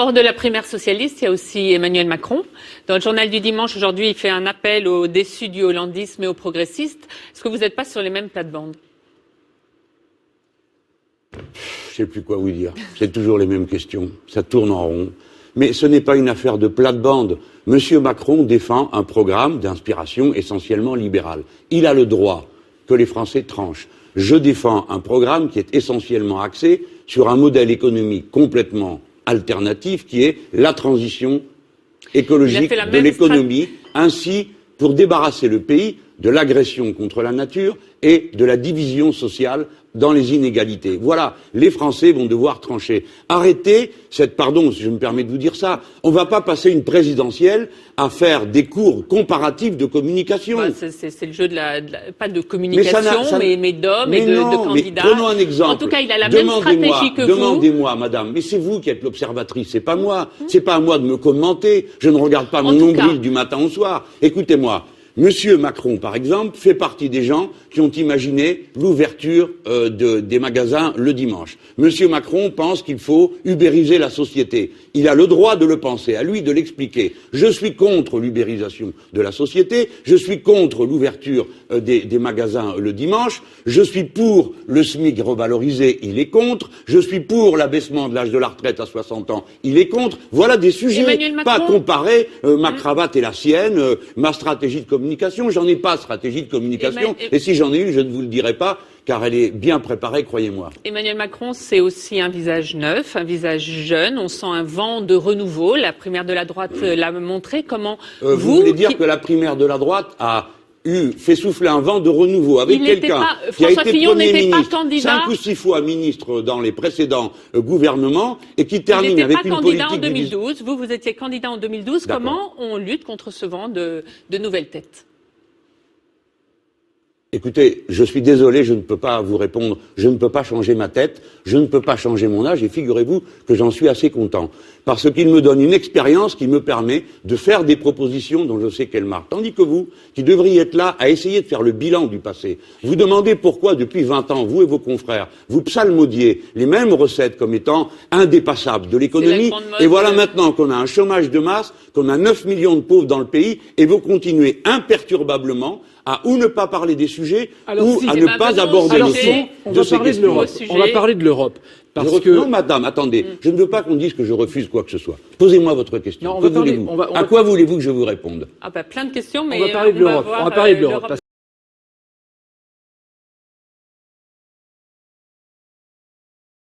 Hors de la primaire socialiste, il y a aussi Emmanuel Macron. Dans le journal du dimanche, aujourd'hui, il fait un appel aux déçus du hollandisme et aux progressistes. Est-ce que vous n'êtes pas sur les mêmes plates-bandes? Je ne sais plus quoi vous dire. C'est toujours les mêmes questions. Ça tourne en rond. Mais ce n'est pas une affaire de plate-bande. Monsieur Macron défend un programme d'inspiration essentiellement libérale. Il a le droit que les Français tranchent. Je défends un programme qui est essentiellement axé sur un modèle économique complètement alternatif qui est la transition écologique de l'économie, ainsi pour débarrasser le pays de l'agression contre la nature et de la division sociale dans les inégalités. Voilà, les Français vont devoir trancher. Arrêtez pardon, si je me permets de vous dire ça, on ne va pas passer une présidentielle à faire des cours comparatifs de communication. C'est le jeu pas de communication, mais d'hommes et de candidats. Mais prenons un exemple. En tout cas, il a la même stratégie que vous. Demandez-moi, madame, mais c'est vous qui êtes l'observatrice, c'est pas moi. C'est pas à moi de me commenter. Je ne regarde pas mon nombril du matin au soir. Écoutez-moi. Monsieur Macron, par exemple, fait partie des gens qui ont imaginé l'ouverture des magasins le dimanche. Monsieur Macron pense qu'il faut ubériser la société. Il a le droit de le penser, à lui de l'expliquer. Je suis contre l'ubérisation de la société, je suis contre l'ouverture des magasins le dimanche, je suis pour le SMIC revalorisé, il est contre, je suis pour l'abaissement de l'âge de la retraite à 60 ans, il est contre. Voilà des sujets, pas comparer ma cravate et la sienne, ma stratégie de communication, j'en ai pas de stratégie de communication, et si j'en ai une, je ne vous le dirai pas, car elle est bien préparée, croyez-moi. Emmanuel Macron, c'est aussi un visage neuf, un visage jeune, on sent un vent de renouveau, la primaire de la droite l'a montré, comment vous voulez dire que la primaire de la droite a fait souffler un vent de renouveau avec quelqu'un qui a été Premier ministre 5 ou 6 fois ministre dans les précédents gouvernements et qui termine avec une politique... Il n'était pas candidat en 2012, vous étiez candidat en 2012, comment on lutte contre ce vent de nouvelles têtes? Écoutez, je suis désolé, je ne peux pas vous répondre, je ne peux pas changer ma tête, je ne peux pas changer mon âge, et figurez-vous que j'en suis assez content, parce qu'il me donne une expérience qui me permet de faire des propositions dont je sais qu'elles marquent. Tandis que vous, qui devriez être là à essayer de faire le bilan du passé, vous demandez pourquoi depuis 20 ans, vous et vos confrères, vous psalmodiez les mêmes recettes comme étant indépassables de l'économie, et voilà maintenant qu'on a un chômage de masse, qu'on a 9 millions de pauvres dans le pays, et vous continuez imperturbablement à ou ne pas parler des sujets, ou à ne pas aborder le fond de ces questions. On va parler de l'Europe. Non, madame, attendez, je ne veux pas qu'on dise que je refuse quoi que ce soit. Posez-moi votre question. À quoi voulez-vous que je vous réponde? Plein de questions, mais on va parler de l'Europe.